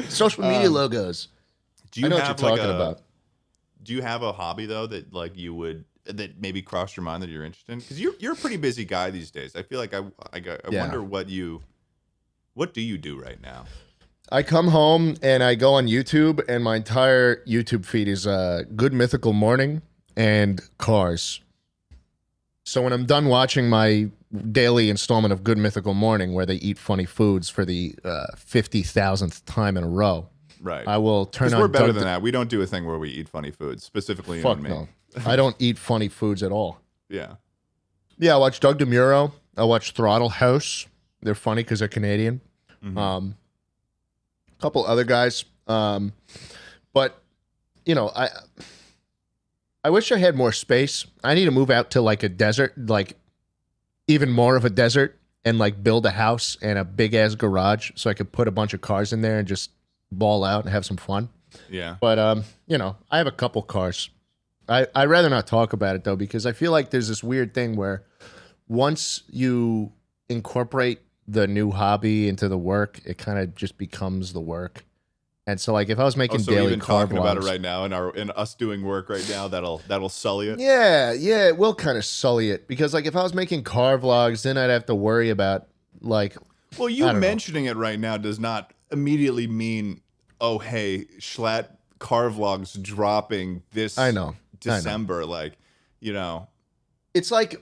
Social media logos. Do you I know have what you're talking about. Do you have a hobby though that like that maybe crossed your mind that you're interested in? Because you're a pretty busy guy these days. I feel like I wonder what do you do right now? I come home and I go on YouTube, and my entire YouTube feed is Good Mythical Morning and Cars. So when I'm done watching my daily installment of Good Mythical Morning, where they eat funny foods for the 50,000th time in a row, right? I will turn on. We're better than that. We don't do a thing where we eat funny foods, specifically you and me. No. I don't eat funny foods at all. Yeah. Yeah, I watch Doug DeMuro. I watch Throttle House. They're funny because they're Canadian. Mm-hmm. A couple other guys. But, you know, I wish I had more space. I need to move out to like a desert, like even more of a desert, and like build a house and a big ass garage so I could put a bunch of cars in there and just ball out and have some fun. Yeah. But, you know, I have a couple cars. I'd rather not talk about it though, because I feel like there's this weird thing where once you incorporate the new hobby into the work, it kind of just becomes the work. And so, like, if I was making daily even car talking vlogs, about it right now, in us doing work right now, that'll sully it. Yeah, it will kind of sully it, because like if I was making car vlogs, then I'd have to worry about like. Well, you mentioning it right now does not immediately mean, oh hey, Jschlatt car vlogs dropping this. I know. December, like, you know, it's like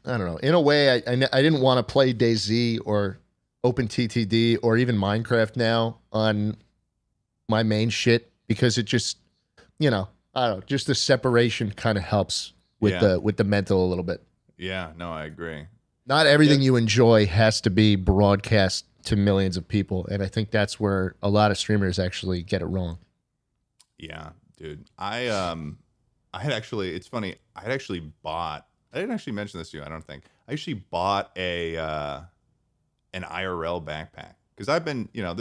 I don't know. In a way, I didn't want to play DayZ or OpenTTD or even Minecraft now on my main shit, because it just, you know, I don't know, just the separation kind of helps with the mental a little bit. Yeah, no, I agree. Not everything you enjoy has to be broadcast to millions of people, and I think that's where a lot of streamers actually get it wrong. Yeah, dude. I had actually, it's funny, I didn't actually mention this to you, I don't think. I actually bought an IRL backpack. Because I've been, you know,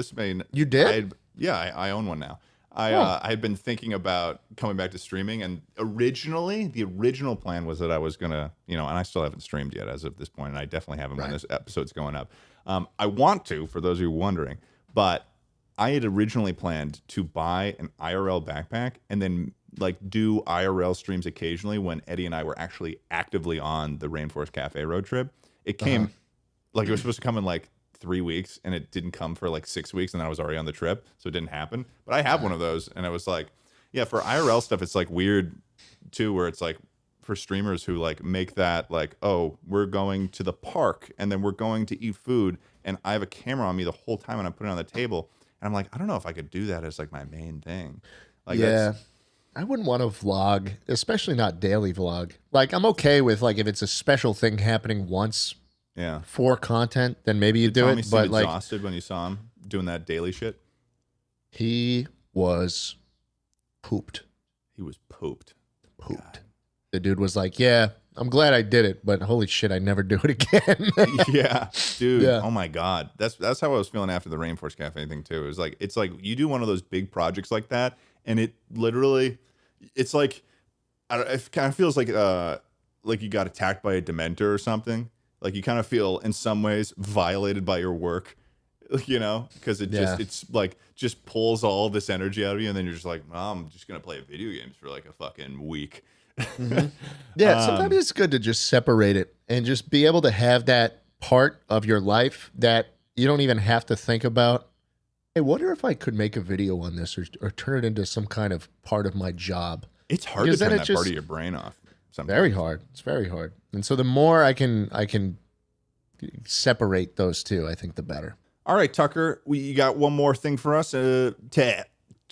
You did? I own one now. I had been thinking about coming back to streaming, and the original plan was that I was going to, you know, and I still haven't streamed yet as of this point, and I definitely haven't when this episode's going up. I want to, for those of you wondering, but I had originally planned to buy an IRL backpack and then like do IRL streams occasionally when Eddie and I were actually actively on the Rainforest Cafe road trip. It came like it was supposed to come in like 3 weeks, and it didn't come for like 6 weeks, and then I was already on the trip, so it didn't happen. But I have one of those, and I was like, yeah, for IRL stuff, it's like weird too, where it's like for streamers who like make that like, oh, we're going to the park and then we're going to eat food, and I have a camera on me the whole time and I'm putting it on the table, and I'm like, I don't know if I could do that as like my main thing. Like, yeah. I wouldn't want to vlog, especially not daily vlog. Like, I'm okay with like if it's a special thing happening once, for content, then maybe you do it. But like, exhausted when you saw him doing that daily shit. He was pooped. He was pooped. God. The dude was like, "Yeah, I'm glad I did it, but holy shit, I never do it again." Yeah, dude. Yeah. Oh my god, that's how I was feeling after the Rainforest Cafe thing too. It's like you do one of those big projects like that, and it literally, it's like, it kind of feels like you got attacked by a Dementor or something. Like you kind of feel in some ways violated by your work, you know, because it's like just pulls all this energy out of you, and then you're just like, well, I'm just gonna play video games for like a fucking week. Mm-hmm. Yeah, sometimes it's good to just separate it and just be able to have that part of your life that you don't even have to think about. Hey, wonder if I could make a video on this or turn it into some kind of part of my job. It's hard to turn that part of your brain off. Sometimes. Very hard. It's very hard. And so the more I can separate those two, I think the better. All right, Tucker, you got one more thing for us to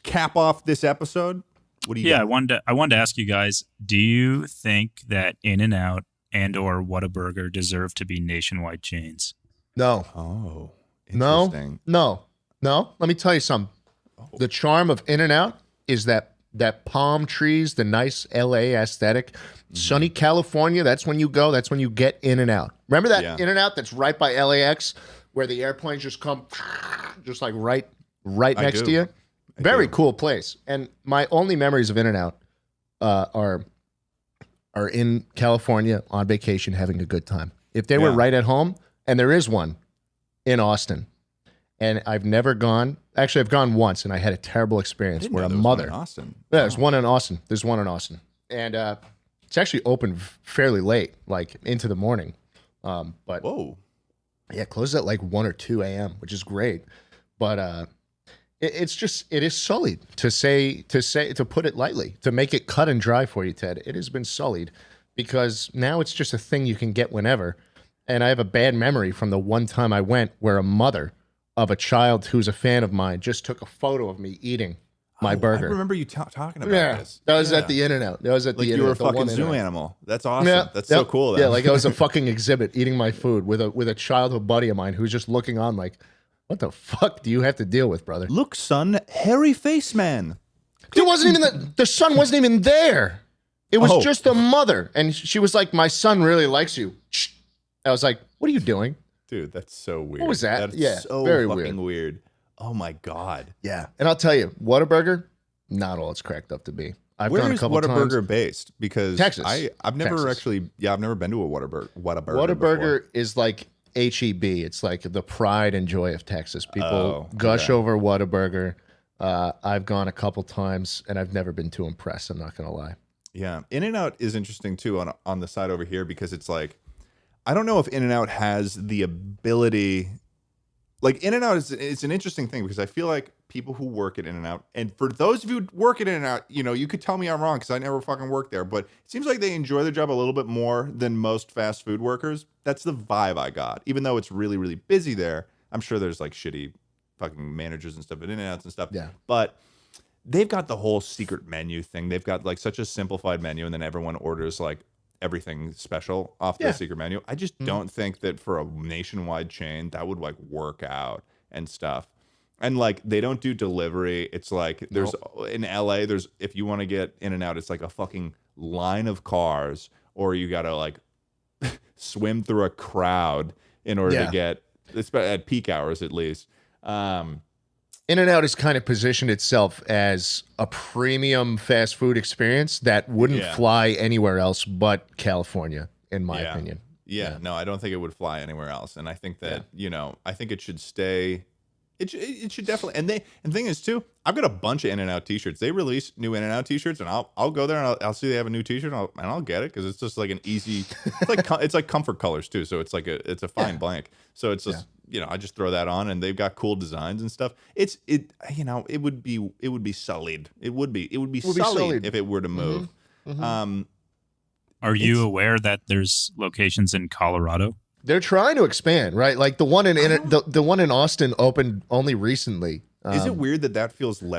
cap off this episode. What do you got? I wanted to ask you guys, do you think that In-N-Out and or Whataburger deserve to be nationwide chains? No. Oh, interesting. No. Let me tell you something. Oh. The charm of In-N-Out is that palm trees, the nice LA aesthetic, sunny California. That's when you go. That's when you get In-N-Out. Remember that In-N-Out that's right by LAX, where the airplanes just come, just like right next to you. Very cool place. And my only memories of In-N-Out are in California on vacation having a good time. If they were right at home, and there is one in Austin, And I've never gone. Actually, I've gone once, and I had a terrible experience Didn't where know a there was one mother. in Austin. Yeah, there's one in Austin. There's one in Austin, and it's actually open fairly late, like into the morning. But Whoa. yeah, it closes at like 1 or 2 a.m., which is great. But it is sullied to put it lightly, to make it cut and dry for you, Ted. It has been sullied because now it's just a thing you can get whenever. And I have a bad memory from the one time I went where a mother of a child who's a fan of mine just took a photo of me eating my burger. I remember you talking about this. That was at the In-N-Out. That was at Like the you were a In-N-Out, the fucking one zoo In-N-Out. animal. That's awesome. Yeah, That's so cool. Then. Yeah, like I was a fucking exhibit eating my food with a childhood buddy of mine who's just looking on like, what the fuck do you have to deal with, brother? Look, son, hairy face man. There wasn't even the son wasn't even there. It was just the mother, and she was like, "My son really likes you." Shh. I was like, "What are you doing?" Dude, that's so weird. What was that? That's Yeah, so very fucking weird. Oh my god. Yeah, and I'll tell you, Whataburger, not all it's cracked up to be. I've Where gone a is couple Whataburger times. based? Because Texas. I've never Texas. actually I've never been to a Whataburger. Whataburger is like HEB. It's like the pride and joy of Texas. People gush okay. over Whataburger. I've gone a couple times, and I've never been too impressed. I'm not gonna lie. Yeah, In-N-Out is interesting too on the side over here because it's like I don't know if In-N-Out has the ability. Like In-N-Out it's an interesting thing because I feel like people who work at In-N-Out, and for those of you who work at In-N-Out, you know, you could tell me I'm wrong because I never fucking worked there, but it seems like they enjoy their job a little bit more than most fast food workers. That's the vibe I got. Even though it's really, really busy there, I'm sure there's like shitty fucking managers and stuff at In-N-Outs and stuff. Yeah. But they've got the whole secret menu thing. They've got like such a simplified menu, and then everyone orders like everything special off the secret menu. I just don't think that for a nationwide chain that would like work out and stuff. And like they don't do delivery. It's like there's in LA, there's if you want to get In-N-Out, it's like a fucking line of cars, or you gotta like swim through a crowd in order to get at peak hours at least. In-N-Out has kind of positioned itself as a premium fast food experience that wouldn't fly anywhere else but California, in my opinion. Yeah, no, I don't think it would fly anywhere else. And I think that, you know, I think it should stay. It should definitely. And the thing is too, I've got a bunch of In-N-Out t-shirts. They release new In-N-Out t-shirts, and I'll go there and I'll see they have a new t-shirt, and I'll get it because it's just like an easy. It's like comfort colors too, so it's like it's a fine blank. So it's just you know I just throw that on, and they've got cool designs and stuff. It would be sullied. It would be sullied if it were to move. Are you aware that there's locations in Colorado? They're trying to expand, right? Like the one in the one in Austin opened only recently. Is it weird that feels less